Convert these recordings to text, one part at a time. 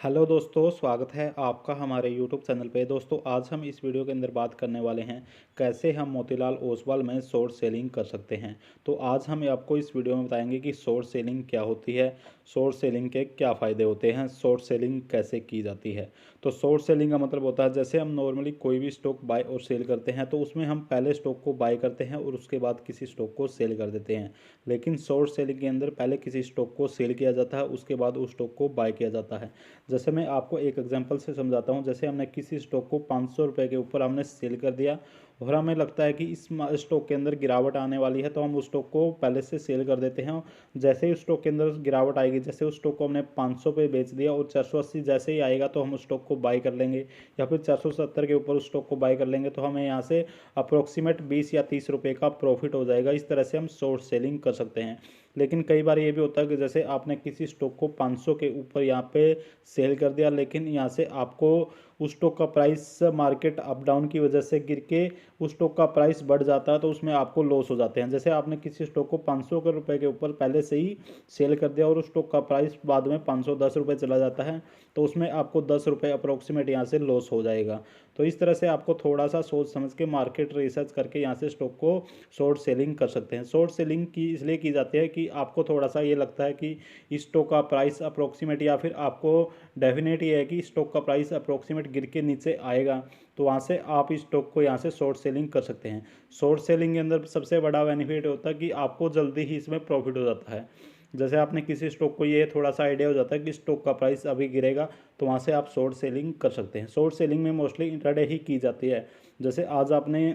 Hello दोस्तों, स्वागत है आपका हमारे यूट्यूब चैनल पे। दोस्तों, आज हम इस वीडियो के अंदर बात करने वाले हैं कैसे हम मोतीलाल ओसवाल में शॉर्ट सेलिंग कर सकते हैं। तो आज हम आपको इस वीडियो में बताएंगे कि शॉर्ट सेलिंग क्या होती है, शॉर्ट सेलिंग के क्या फ़ायदे होते हैं, शॉर्ट सेलिंग कैसे की जाती है। तो शॉर्ट सेलिंग का मतलब होता है जैसे हम नॉर्मली कोई भी स्टॉक बाय और सेल करते हैं तो उसमें हम पहले स्टॉक को बाय करते हैं और उसके बाद किसी स्टॉक को सेल कर देते हैं। लेकिन शॉर्ट सेलिंग के अंदर पहले किसी स्टॉक को सेल किया जाता है, उसके बाद उस स्टॉक को बाय किया जाता है। जैसे मैं आपको एक एग्जांपल से समझाता हूँ। जैसे हमने किसी स्टॉक को 500 रुपये के ऊपर हमने सेल कर दिया और हमें लगता है कि इस स्टॉक के अंदर गिरावट आने वाली है, तो हम उस स्टॉक को पहले से सेल कर देते हैं। जैसे ही उस स्टॉक के अंदर गिरावट आएगी, जैसे उस स्टॉक को हमने 500 पे बेच दिया और 480 जैसे ही आएगा तो हम उस स्टॉक को बाई कर लेंगे, या फिर 470 के ऊपर उस स्टॉक को बाई कर लेंगे, तो हमें यहाँ से अप्रोक्सीमेट 20 या 30 रुपये का प्रॉफिट हो जाएगा। इस तरह से हम शॉर्ट सेलिंग कर सकते हैं। लेकिन कई बार ये भी होता है कि जैसे आपने किसी स्टॉक को 500 के ऊपर यहाँ पे सेल कर दिया, लेकिन यहाँ से आपको उस स्टॉक का प्राइस मार्केट अप डाउन की वजह से गिर के उस स्टॉक का प्राइस बढ़ जाता है, तो उसमें आपको लॉस हो जाते हैं। जैसे आपने किसी स्टॉक को 500 के रुपए के ऊपर पहले से ही सेल कर दिया और उस स्टॉक का प्राइस बाद में 510 रुपये चला जाता है, तो उसमें आपको 10 रुपये अप्रोक्सीमेट यहाँ से लॉस हो जाएगा। तो इस तरह से आपको थोड़ा सा सोच समझ के मार्केट रिसर्च करके यहाँ से स्टॉक को शॉर्ट सेलिंग कर सकते हैं। शॉर्ट सेलिंग की इसलिए की जाती है कि आपको थोड़ा सा ये लगता है कि इस स्टॉक का प्राइस अप्रोक्सीमेट, या फिर आपको डेफिनेट ये है कि स्टॉक का प्राइस अप्रोक्सीमेट गिर के नीचे आएगा, तो वहाँ से आप इस स्टॉक को यहाँ से शॉर्ट सेलिंग कर सकते हैं। शॉर्ट सेलिंग के अंदर सबसे बड़ा बेनिफिट होता है कि आपको जल्दी ही इसमें प्रॉफिट हो जाता है। जैसे आपने किसी स्टॉक को ये थोड़ा सा आइडिया हो जाता है कि स्टॉक का प्राइस अभी गिरेगा, तो वहाँ से आप शॉर्ट सेलिंग कर सकते हैं। शॉर्ट सेलिंग में मोस्टली इंट्राडे ही की जाती है। जैसे आज आपने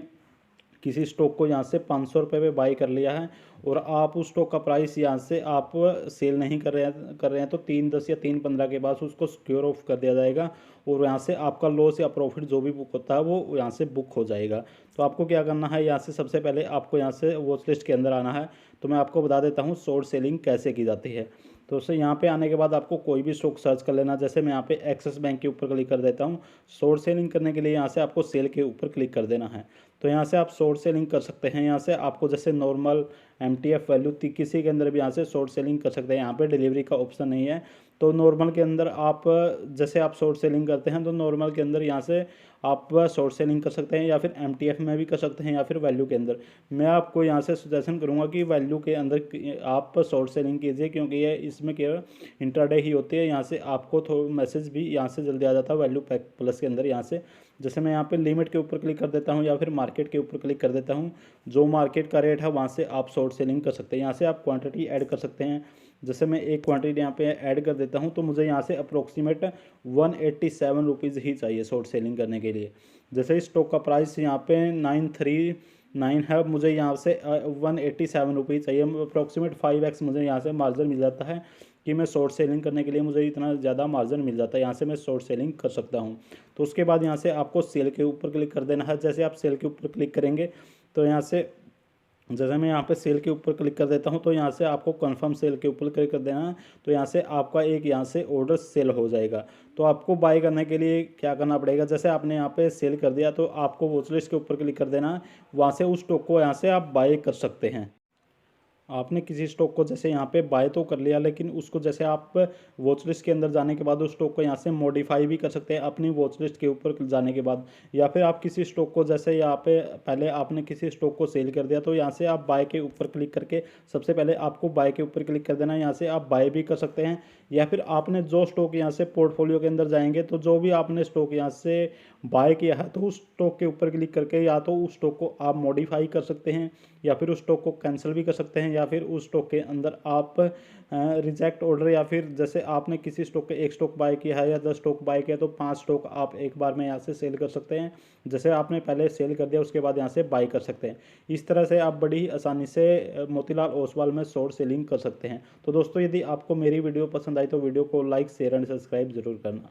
किसी स्टॉक को यहाँ से 500 रुपये पे बाई कर लिया है और आप उस स्टॉक का प्राइस यहाँ से आप सेल नहीं कर रहे हैं, तो 3.10 या 3.15 के बाद उसको सिक्योर ऑफ कर दिया जाएगा और यहाँ से आपका लॉस या प्रॉफिट जो भी बुक होता है वो यहाँ से बुक हो जाएगा। तो आपको क्या करना है, यहाँ से सबसे पहले आपको यहाँ से वॉच लिस्ट के अंदर आना है। तो मैं आपको बता देता हूँ शॉर्ट सेलिंग कैसे की जाती है। तो उससे यहाँ पे आने के बाद आपको कोई भी स्टॉक सर्च कर लेना। जैसे मैं यहाँ पे एक्सिस बैंक के ऊपर क्लिक कर देता हूँ। शॉर्ट सेलिंग करने के लिए यहाँ से आपको सेल के ऊपर क्लिक कर देना है। तो यहाँ से आप शॉर्ट सेलिंग कर सकते हैं। यहाँ से आपको जैसे नॉर्मल MTF वैल्यू किसी के अंदर भी यहाँ से शॉर्ट सेलिंग कर सकते हैं। यहाँ पे डिलीवरी का ऑप्शन नहीं है, तो नॉर्मल के अंदर आप जैसे आप शॉर्ट सेलिंग करते हैं तो नॉर्मल के अंदर यहाँ से आप शॉर्ट सेलिंग कर सकते हैं, या फिर MTF में भी कर सकते हैं, या फिर वैल्यू के अंदर। मैं आपको यहाँ से सजेशन करूँगा कि वैल्यू के अंदर आप शॉर्ट सेलिंग कीजिए, क्योंकि ये इसमें केवल इंट्राडे ही होती है। यहाँ से आपको थोड़ा मैसेज भी यहाँ से जल्दी आ जाता है वैल्यू पैक प्लस के अंदर। यहाँ से जैसे मैं यहाँ पे लिमिट के ऊपर क्लिक कर देता हूँ या फिर मार्केट के ऊपर क्लिक कर देता हूँ, जो मार्केट का रेट है वहाँ से आप शॉर्ट सेलिंग कर सकते हैं। यहाँ से आप क्वांटिटी ऐड कर सकते हैं। जैसे मैं एक क्वांटिटी यहाँ पे ऐड कर देता हूँ, तो मुझे यहाँ से अप्रोक्सीमेट 187 रुपीज़ ही चाहिए शॉर्ट सेलिंग करने के लिए। जैसे इस स्टॉक का प्राइस यहाँ पे 939 है, मुझे यहाँ से 187 रुपीज़ चाहिए। अप्रोक्सीमेट 5x मुझे यहाँ से मार्जिन मिल जाता है कि मैं शॉर्ट सेलिंग करने के लिए मुझे इतना ज़्यादा मार्जिन मिल जाता है। यहाँ से मैं शॉर्ट सेलिंग कर सकता हूँ। तो उसके बाद यहाँ से आपको सेल के ऊपर क्लिक कर देना है। जैसे आप सेल के ऊपर क्लिक करेंगे तो यहाँ से जैसे मैं यहाँ पे सेल के ऊपर क्लिक कर देता हूँ, तो यहाँ से आपको कंफर्म सेल के ऊपर क्लिक कर देना है। तो यहाँ से आपका एक यहाँ से ऑर्डर सेल हो जाएगा। तो आपको बाय करने के लिए क्या करना पड़ेगा, जैसे आपने यहाँ पे सेल कर दिया तो आपको वॉच लिस्ट के ऊपर क्लिक कर देना है। वहाँ से उस स्टॉक को यहाँ से आप बाय कर सकते हैं। आपने किसी स्टॉक को जैसे यहाँ पे बाय तो कर लिया, लेकिन उसको जैसे आप वॉच लिस्ट के अंदर जाने के बाद उस स्टॉक को यहाँ से मॉडिफाई भी कर सकते हैं अपनी वॉच लिस्ट के ऊपर जाने के बाद। या फिर आप किसी स्टॉक को जैसे यहाँ पे पहले आपने किसी स्टॉक को सेल कर दिया, तो यहाँ से आप बाय के ऊपर क्लिक करके सबसे पहले आपको बाय के ऊपर क्लिक कर देना है। यहाँ से आप बाय भी कर सकते हैं, या फिर आपने जो स्टॉक यहाँ से पोर्टफोलियो के अंदर जाएंगे तो जो भी आपने स्टॉक यहाँ से बाय किया है तो उस स्टॉक के ऊपर क्लिक करके या तो उस स्टॉक को आप मॉडिफाई कर सकते हैं, या फिर उस स्टॉक को कैंसिल भी कर सकते हैं, या फिर उस स्टॉक के अंदर आप रिजेक्ट ऑर्डर, या फिर जैसे आपने किसी स्टॉक के एक स्टॉक बाय किया है या 10 स्टॉक बाय किया तो 5 स्टॉक आप एक बार में यहाँ से सेल कर सकते हैं। जैसे आपने पहले सेल कर दिया उसके बाद यहाँ से बाय कर सकते हैं। इस तरह से आप बड़ी ही आसानी से मोतीलाल ओसवाल में शॉर्ट सेलिंग कर सकते हैं। तो दोस्तों, यदि आपको मेरी वीडियो पसंद आई तो वीडियो को लाइक शेयर एंड सब्सक्राइब जरूर करना।